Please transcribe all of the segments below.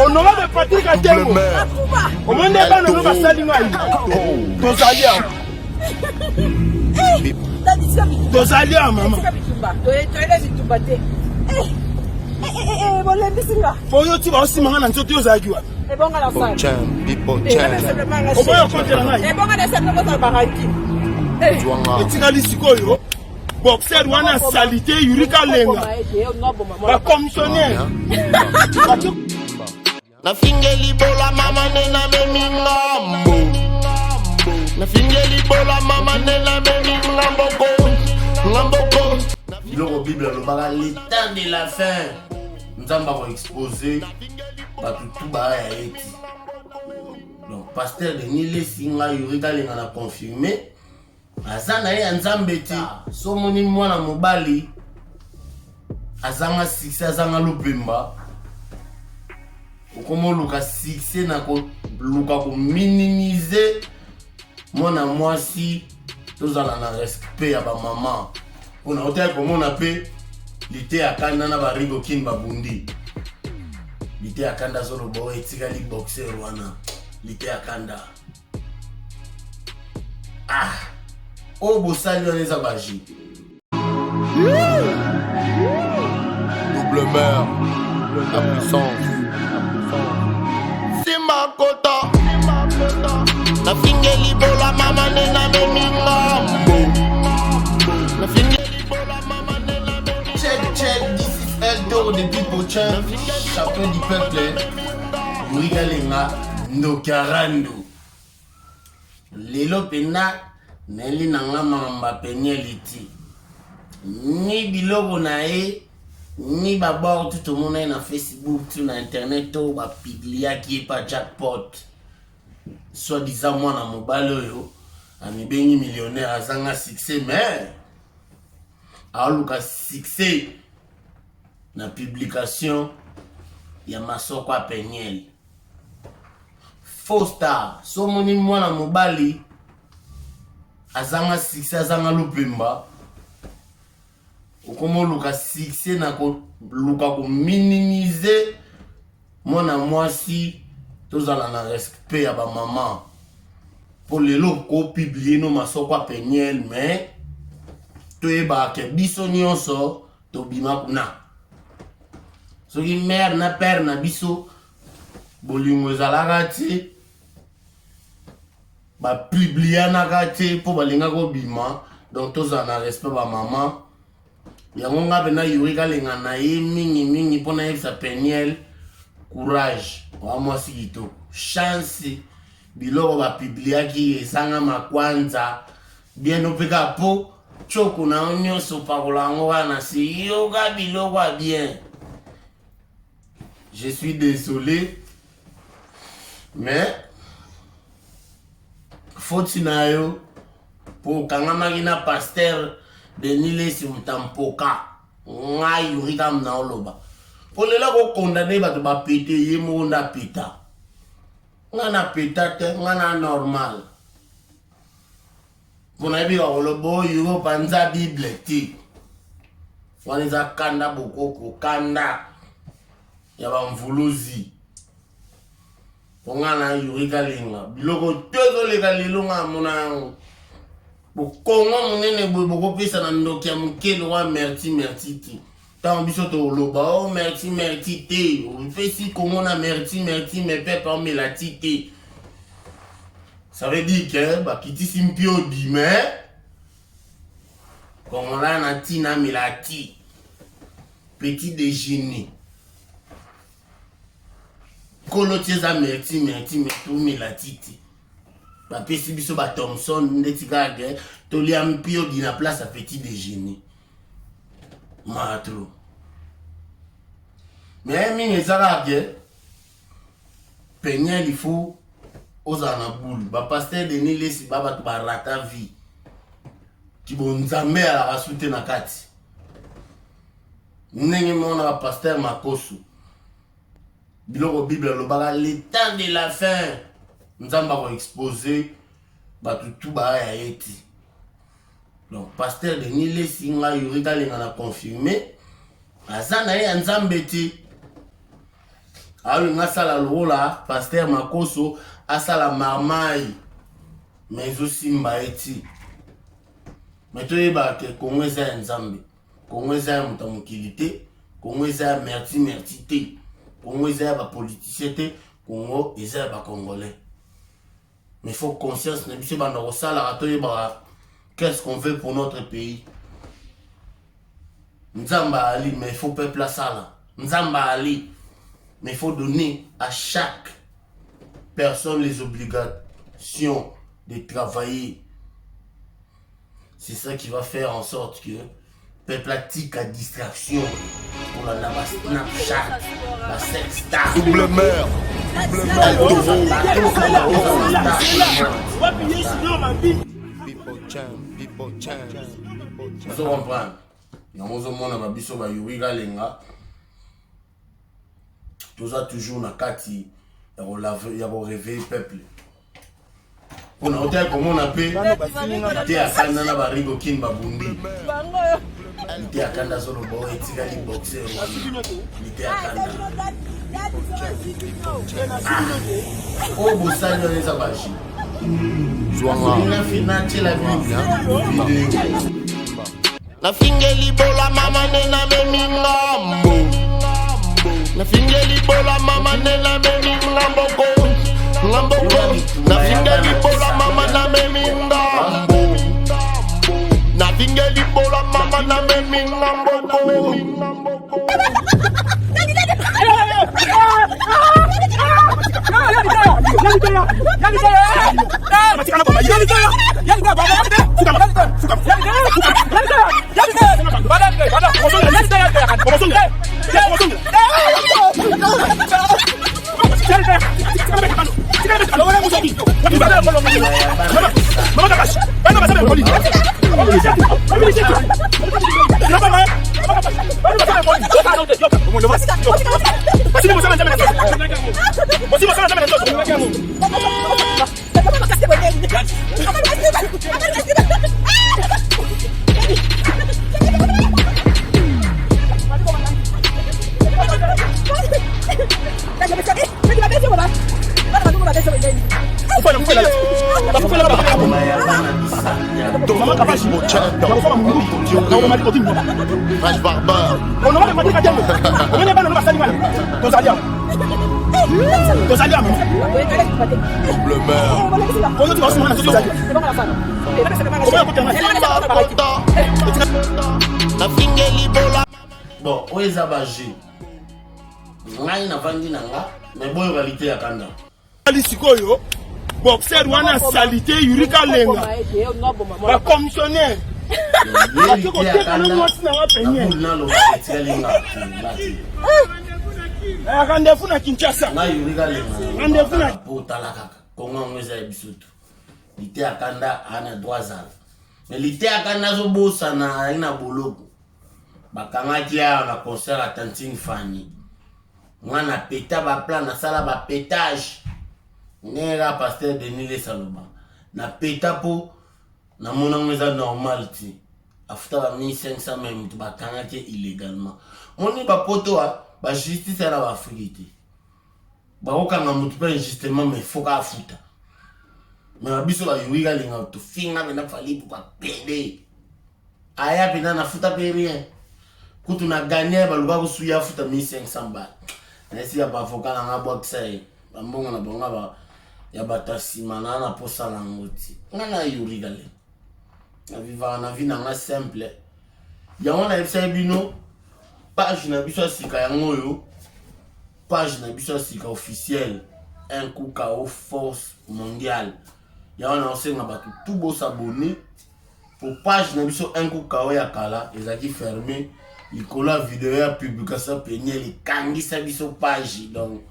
honorable Patrick Atembo. Au moins des bancs ne va saluer. Tozalia. Tozalia maman. Pour yo tu vas aussi manger dans tout ozaki wa. Et bon à la salle. Au moins compter la ngai. Et bon à la salle pour ta baranki. Et tikali sikoyo. Boxer wana salité Yurika Lenga. Ba commissionnaire. Na fingeli bola mama nena memingambo. Na fingeli bola mama nena memingamboko. Ngamboko. Le Bible le baga l'état de la fin. Nous avons exposé tout bas eti. Donc pasteur Denis Lesinga Yurika Lenga na confirmé. Azana ye nzambeti so moni mwana mobali azanga succès azanga lupemba okomo luka succès na ko luka ko minimiser mwana mwasi tozala na respect ya ba maman ona otaya ko mona pe lité akanda na ba rigo kin babundi lité akanda zolo bo etikali boxer wana lité akanda oh, bossali on les abaji. Double mère, la puissance. C'est ma quota. La fingeli bola mama nena memingambo. La fingeli bola mama nena memingambo. Check, this is Eldo de People Champ. Champion du peuple. Murigalenga, Nokarando. Lelo pena. Neli nanga mamba penyeliti ni biloko na e ni babord tout le monde na Facebook tout na internet to ba publier qui pas jackpot soit disant moi na mobile yo ami bengi millionnaire azanga succès mais aluka succès na publication ya masoko a penyel faux star so moni moi na mobile azanga succès azanga lupemba okomo luka succès na ko luka ko minimiser mona mwasi tozala na respect ya ba maman pour lelo ko publier no masoko a penyel mais toyeba ke biso nyonso tobima kuna soki mère na père na biso bolingo ezalaka ti ba publier na gâté pour balinga ko bima donc tous en respect ba maman ya ngonga bena Yurika Lenga na ye mingi pona yebisa penyel courage wa mwasi kito chance biloko ba publier ki ezanga makwanza bien opeka po choko na onyoso pakolango wana si yoga biloko bien. Je suis désolé mais faut-il nayo pour kangamaki na pasteur Denis Lesimtampoka nga Yurika mna oloba pour lela ko condamner bato ba pété ye monda pita nga na pita te nga na normal kuna bi ko lobo yo panza bible ti waniza kanda bokoko kanda ya ba mvuluzi Pongana Yurika Lenga biloko tozo lega lelonga mona bokongo munene boko pesa na ndoki ya mukelo wa merci ti tant biso to loba oh merci te on fait si kongo na merci mais pas parmi la tite ça veut dire que ba kitisi mpio di mais kongo la na tina milati petit déjeuner Kolo tieza merci tout la titi. Ba pesi biso ba Thompson ndetika ge to li ampio di na place à petit déjeuner. Matro. Mais mi ezala ge penyel il faut ozana boule. Ba pasteur Denis Lesi baba to ba rata vie. Ki bonzambe ala rasute na kati. Nenge mona ba pasteur Makosu. Biloko Bible le baga l'état de la fin. Nous avons exposé tout bas ya eti. Donc pasteur Denis Lesinga Yurika Lenga na confirmé azana ye nzambeti Ah oui, la lola, pasteur Makoso, asala marmaille. Mais aussi mbaeti. Mais tu es que Congo est un Zambie. Congo est un mutamukilité. Congo est un merci. Congo est un politicien. Congo est un Congolais. Mais il faut conscience. Qu'est-ce qu'on veut pour notre pays? Nzamba Ali, mais il faut peuple à ça. Nzamba Ali, mais il faut donner à chaque personne les obligations de travailler. C'est ça qui va faire en sorte que peuple pratique à distraction pour la Snapchat, la sexta. Double mère. Vous comprenez? Nous avons biso ba yuriga lenga. Tous a toujours na kati ya réveiller peuple. On a hôtel comme on appelle te akanda na barigo kin babundi. Te akanda solo boy tigali boxer. Te akanda. Oh bosani on les abachi. Zwanga financier la vie. Na fingeli bola mama nena memi ngambo. Na fingeli bola mama nena memi ngambo go. Ngambo go. Na fingeli bola mama na memi ngambo. Na fingeli bola mama na memi ngambo go. Bon, où est Zabagé? Ngai na vandi nanga, mais bon réalité ya kanda. Ali sikoyo, boxer wana salité yurika lenga. Ba commissionnaire. Rendez-vous na Kinshasa. Na yurika lenga. Rendez-vous na potala kaka. Kongo ngweza ebisoto. Lité ya kanda ana droit. Mais lité ya kanda zo bosa na ina boloko. Bakangaki ya na concert à Tantine Fanny. Mwana peta ba plan na sala ba pétage. Nera pasteur Denis Le Saloba. Na peta po na mona ngweza normal ti. Afuta ba 1500 même tu bakangaki illégalement. Moni ba poto ba justice na ba frité. Ba okanga mutu pa injustement mais faut ka afuta. Mais abiso ba yuiga linga to finga bena fali pour ba pede. Aya bena na futa pe rien. Kutu na gagner ba luka kusuya futa 1500 ba. Nesi ya ba avocat na ngabo kisai. Ba mbongo na bonga ba ya batasima na posa na ngoti. Ngana yuiga le. Na viva na vie na simple. Ya wana ebisa bino page na biso sika ya ngoyo. Page na biso sika officiel. Un coup KO force mondiale. Ya wana osenga batu tout beau s'abonner. Pour page na biso un coup KO ya kala ezaki fermé. Likola vidéo ya publication peñe li kangisa biso page donc.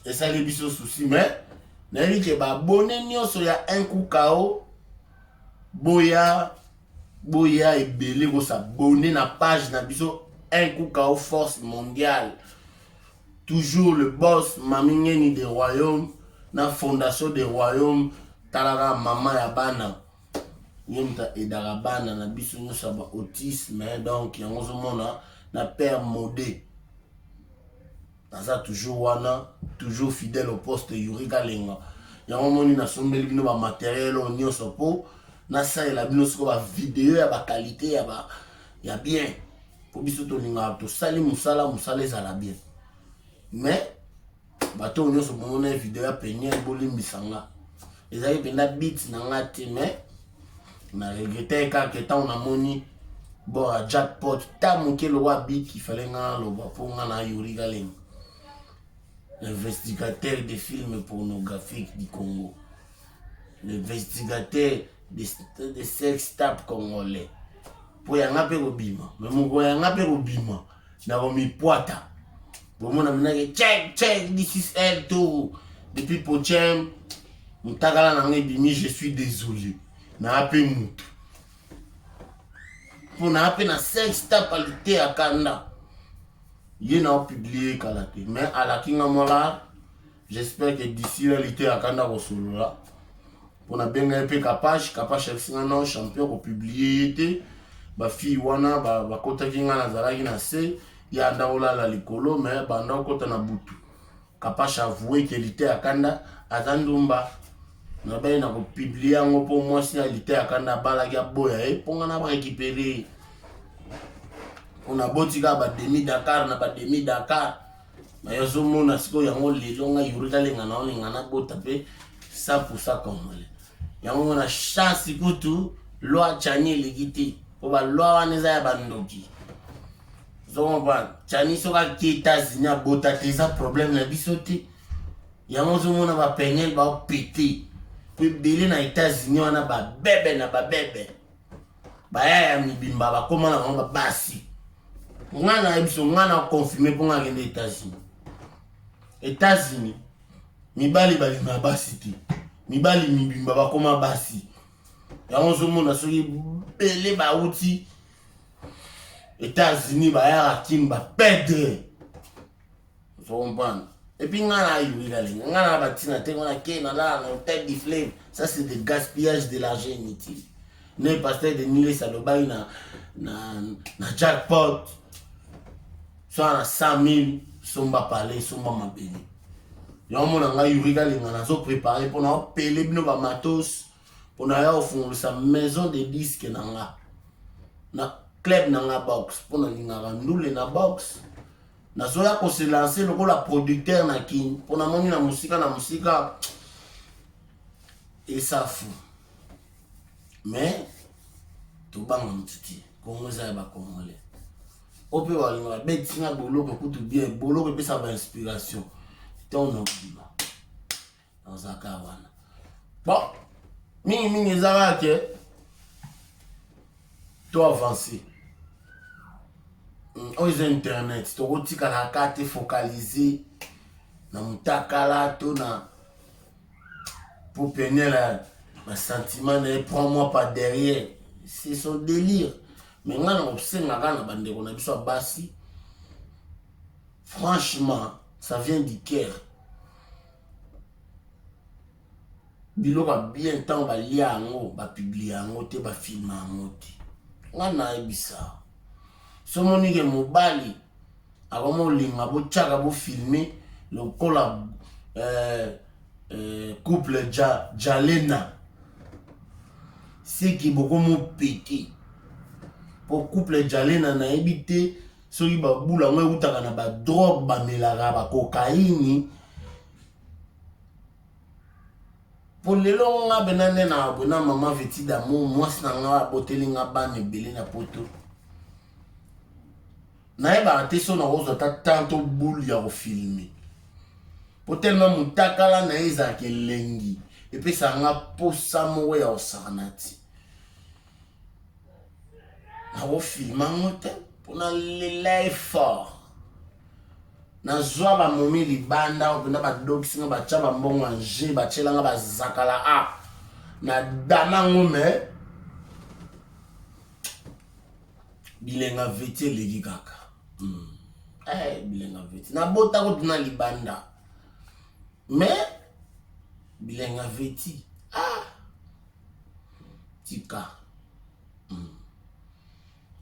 Et ça les biso souci mais na li ke ba abonné nyonso ya un coup KO boya ebele ko s'abonner na page na biso un coup KO force mondiale. Toujours le boss Mamingeni des royaumes na fondation des royaumes talaka mama ya bana yemta edara bana na biso nyosaba autisme donc yango mona na père modé naza toujours wana, toujours fidèle au poste Yuri Galenga. Yango moni na sombeli bino ba matériel on nyonso po na ça et la bino siko ba vidéo ya ba qualité ya bien. Po biso to linga to sali musala ezala bien. Mais bato nyonso bomona vidéo ya penye bolimbisanga. Ezali penda beat na ngati mais na regretté car que tant on a moni bon à jackpot ta moké le roi beat qui fallait nga lo ba po nga na Yuri Galenga. L'investigateur des films pornographiques du Congo, l'investigateur des sex tapes congolais. Pour y en bima, mais mon gars y en bima, n'a pas mis poita. Pour mon ami, check, this is L2. Depuis Pochem, mon tagala n'a bimi, je suis désolé. N'a pas mout. Pour n'a pas na sex tape à lutter à Kanda. Il n'a pas publié Kalate. Mais à la Kinga Mola, j'espère que d'ici là, il était à Kanda Rosolula. On a bien un peu Kapache un champion pour publier. Ma fille Wana, ma kota Kinga Nazara Ginase, il y a Daola la Likolo, mais Banda Kota Nabutu. Kapache a avoué qu'il était à Kanda, à Zandumba. On a bien publié un mot pour moi si il était à Kanda, Balaga Boya, et pour en récupérer. On a botika ba demi Dakar na ba demi Dakar na yozo mona siko yango lelonga Yuri Galenga na olinga na bota pe 100% congolais yango na chance kutu loi chani legiti o ba loi waneza ya bandoki zomba chani soka kita zinya bota teza problème na bisote yango zo mona ba penyel ba pété puis belé na États-Unis wana ba bébé ba ya mibimba ba koma na ba basi. On a confirmé pour aller aux États-Unis. États-Unis, mibali bali na basiti. Mibali mibimba ba koma basi. Ya onzo mona soki belé ba outi. États-Unis ba ya rakim ba perdre. Vous comprenez? Et puis ngana Yuri Galenga, ngana batina te ngana ke na la tête de flame. Ça c'est du gaspillage de l'argent inutile. Ne pasteur de Nile Salobai na jackpot. Soit à 100 000, somba parler, somba mabeli. Y'a mon anga Yuri Galenga nazo préparé pour nous payer nos matos pour nous aller au fond sa maison de disques nanga na club nanga box pour nous linga ndule na box nazo ya ko se lancer le la producteur na kin pour na moni na musique et ça fou mais tout banga mtiti Congo za ba congolais. On peut voir les bêtes qui ont beaucoup de bien, beaucoup de ça va inspiration. C'est un homme dans un caravane. Bon, mini zara que tu avancer. Aux internet, tu retires la carte focalisée dans mon takala, tout na pour peiner le sentiment de prends-moi pas derrière. C'est son délire. Mais franchement, ça vient du cœur. Bilo va bien temps va lire ango, va publier ango, te va filmer ango. On a ebisa. So monique mobali, avant mon linga bo tchaka bo filmer le collab couple Jalena. C'est qui beaucoup mon pété. Pour couple Jalena na ebité soki ba bula ngwe utaka na ba drogue ba melaka ba cocaïne pour lelo nga benane na bona maman veti d'amour moi na nga botelinga ba nebele na poto na eba te so na ozo ta tanto boule ya filmer pour tellement mutakala na ezake lengi et puis ça nga posa mo ya osanati na wo filma ngote pona lelai fort na zwa ba momi libanda opena ba dogs nga ba chaba mbongo anje ba chela nga ba zakala a na dana ngome bilenga veti legi kaka bilenga veti na bota ko dina libanda mais bilenga veti tika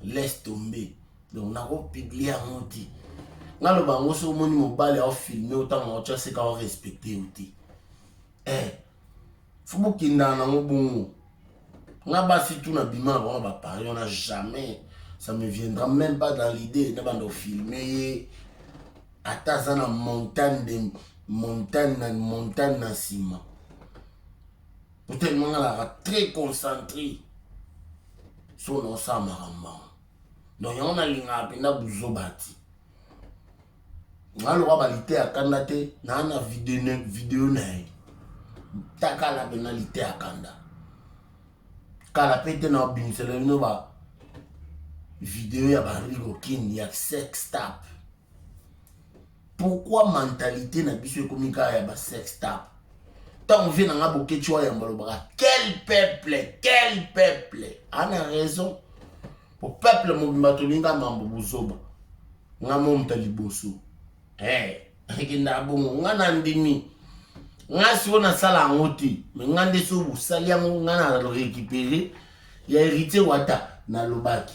laisse tomber donc on a publié à monter nga lo bango so moni mobali au filmer autant on tient c'est qu'on respecter outi faut beaucoup kinda na ngobungu nga basi tout na bima ba ba parler on a jamais ça me viendra même pas dans l'idée de bando filmer ata na montagne na ciment peut-être nga la très concentré sur nos samaramba donc on a linga penda buzobati nga lo ba lité akanda te na vidéo na taka la penalité akanda kala pete na binsele no ba vidéo ya ba rigokin ya sex tap. Pourquoi mentalité na biso komika ya ba sex tap? Tant on vient na boké tu ya mbaloba quel peuple a raison pour peuple mobimba tolinga mambo buzoba nga momta liboso ekenda bongo nga na ndimi nga si on a sala ngoti mais nga ndeso bu sali yango nga na le récupérer ya hérité wata na lobaki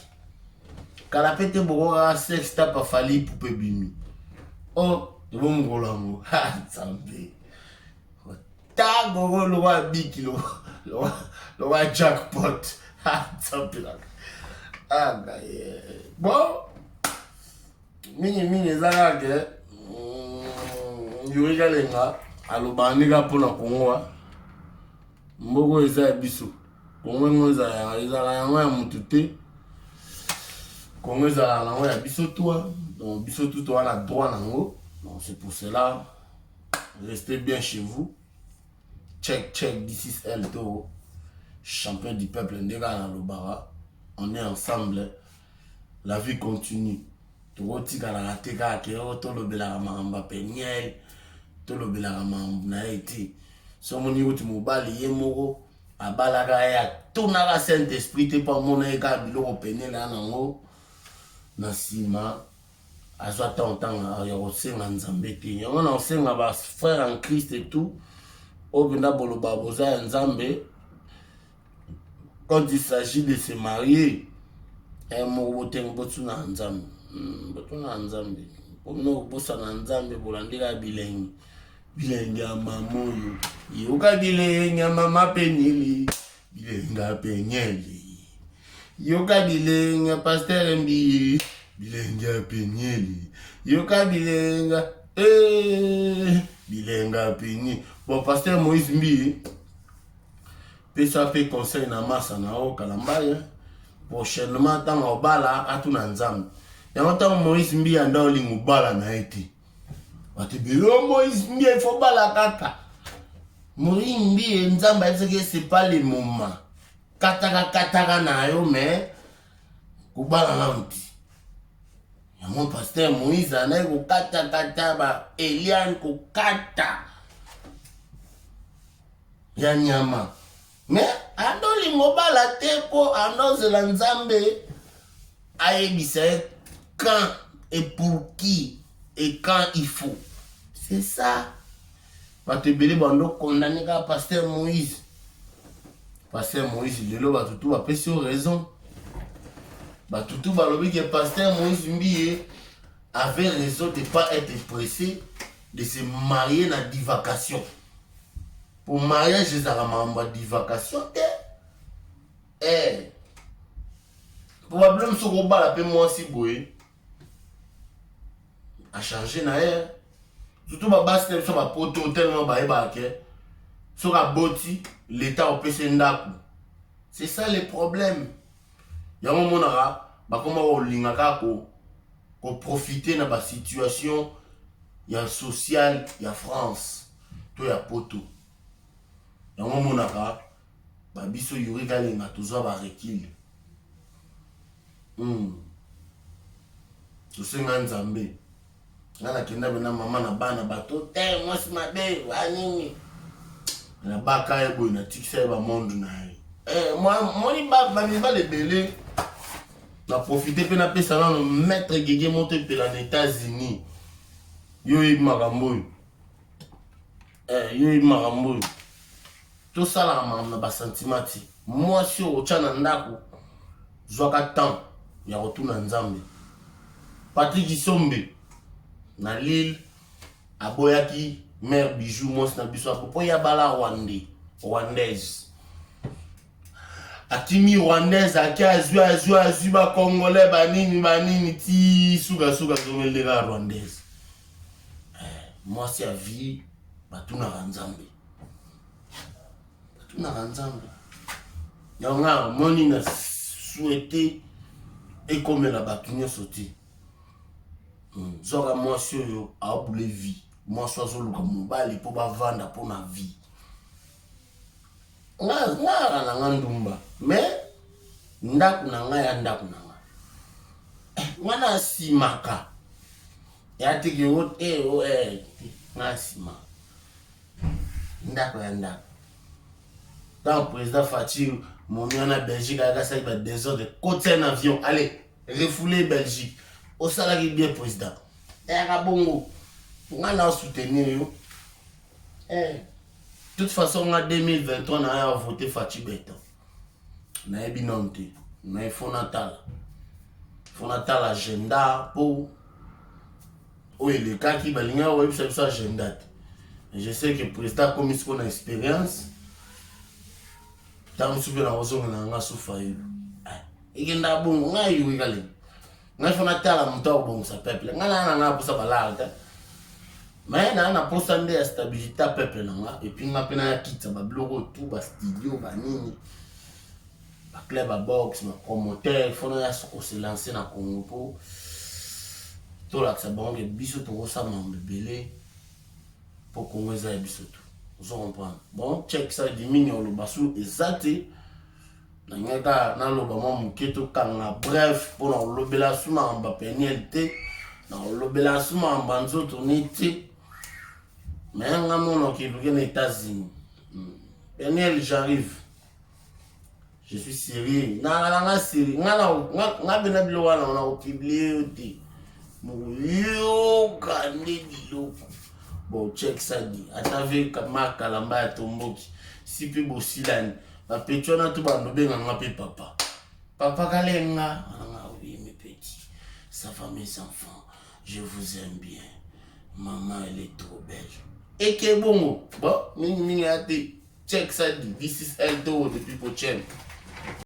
kala pete bokoka sex tap afali poupe bimi oh bon ngolango ha tsambe ta gogo lo wa biki lo wa jackpot ha tsambe la bon mini zala ke yuri galenga alobandika pona kongo mboko eza biso kongo ngoza ya mutu te kongo eza nango ya biso toi donc biso tout on a droit nango donc c'est pour cela restez bien chez vous check this is Eldo champion du peuple ndega na lobara on est ensemble la vie continue tokotika la rateka ke tolobela mamba penyel tolobela mamba na ete somoni uti mobali ye moko abalaka ya tunaka saint esprit te pa mona eka biloko penela nango na sima azwa tantanga ya kosenga nzambe te yango na osenga ba frère en Christ et tout obenda boloba boza ya nzambe quand il s'agit de se marier moko botengo botuna nzambe botuna nzambe ono bosa na nzambe bolandika bilengi ya mamoyo yoka bilengi ya mama penili bilenga penyeli yoka bilengi ya pasteur mbi bilenga penyeli yoka bilenga bilenga penyi bon pasteur Moïse mbi pesa fait conseil na masa na o kalambaya prochainement tanga obala atuna nzambe yango tanga Moïse mbi anda olingo bala na ete bati bilo Moïse mbi il faut bala kaka Moïse mbi nzambe ezeke c'est pas le moment kataka na yo mais kubala na mti yango pasteur Moïse anaye kukata ba Eliane kukata ya nyama mais ando lingo bala te po ando zela nzambe ayebisa quand et pour qui et quand il faut c'est ça va te belé bando condamné ka pasteur Moïse lelo ba tutu ba pesi raison ba tutu ba lobi que pasteur Moïse mbiye avait raison de pas être pressé de se marier na divagation. Pour mariage, je suis divagation. Probablement, ce qu'on va l'appeler moi si boué a changé na air. Surtout, ma base, c'est ma poto tellement bas et sur la boti, l'état au PC ndaku. C'est ça le problème. Il y a un moment où comment on lingaka ko profiter de la situation ya sociale ya France. To ya poto. Il y a un moment où biso yuri galenga tozwa ba rekil. Tosenga nzambe. Ngana kenda bena mama na bana bato te mwasi mabe wa nini. Na baka ebo na tikisa ba monde na ye. Moi ni ba le belé. Na profiter pe na pesa na maître Gege monte pe na États-Unis. Yo yi makambo. Yo yi makambo. Tout ça là na ba sentimenti. Moi si o chana ndako zwaka temps ya retourna nzambe. Patrick Isombe na Lille aboyaki mère Bijou mos na biso apo ya bala rwandaise akimi rwandaise aki azwi ba congolais banini ti suka zomeleka rwandaise mwasi ya vie batunaka nzambe yanga moni na souhaité ekomela bato nyonso te zoka mwasi oyo aobule vie mwasi azoluka mobali mpo bavanda mpo na vie nga na nga ndumba me ndako na nga ya ndako na nga nga na simaka ya teke nga simaka ndako ya ndako tant président Fatir mon na Belgique a ça va désordre côté un avion allez refouler Belgique au salarié bien président et bongo on a soutenir yo toute façon en 2023 on a voté Fatir Beton na ebinonte na fonatal agenda pour le cas qui balinga ouais ça agenda je sais que président comme il a expérience tant soupe na ozonga na nga sufa yo ikenda bongo nga yiwe kale nga fona tala mto bongo sa peuple nga na posa balata mais na posa nde ya stabilité peuple na nga et puis nga pena ya kitsa ba bloko tout ba studio ba nini ba club ba box ma promoteur fona ya se lancer na Congo po to la sa bongo biso to sa mambele pour Congo za biso to vous comprenez. Bon, check ça diminue le bassou exact. Nanga na lo ba mo keto kanga bref pour na lo bela suma amba penalité na lo bela suma amba nzoto niti mais nga mono ki luke na États-Unis. Daniel j'arrive. Je suis sérieux. Na sérieux. Nga bena bilo wana on a publié oti. Mo yo kande diloko. Bon, check ça dit. Atave kama kalamba ya tomboki. Si pe bosilani. Ba petona tout ba nobenga nga pe papa. Papa kalenga. Oui, mes petits. Ça va mes enfants. Je vous aime bien. Maman, elle est trop belle. Et que bon. Bon, mini ate. Check ça dit. This is Eldo, the people champ.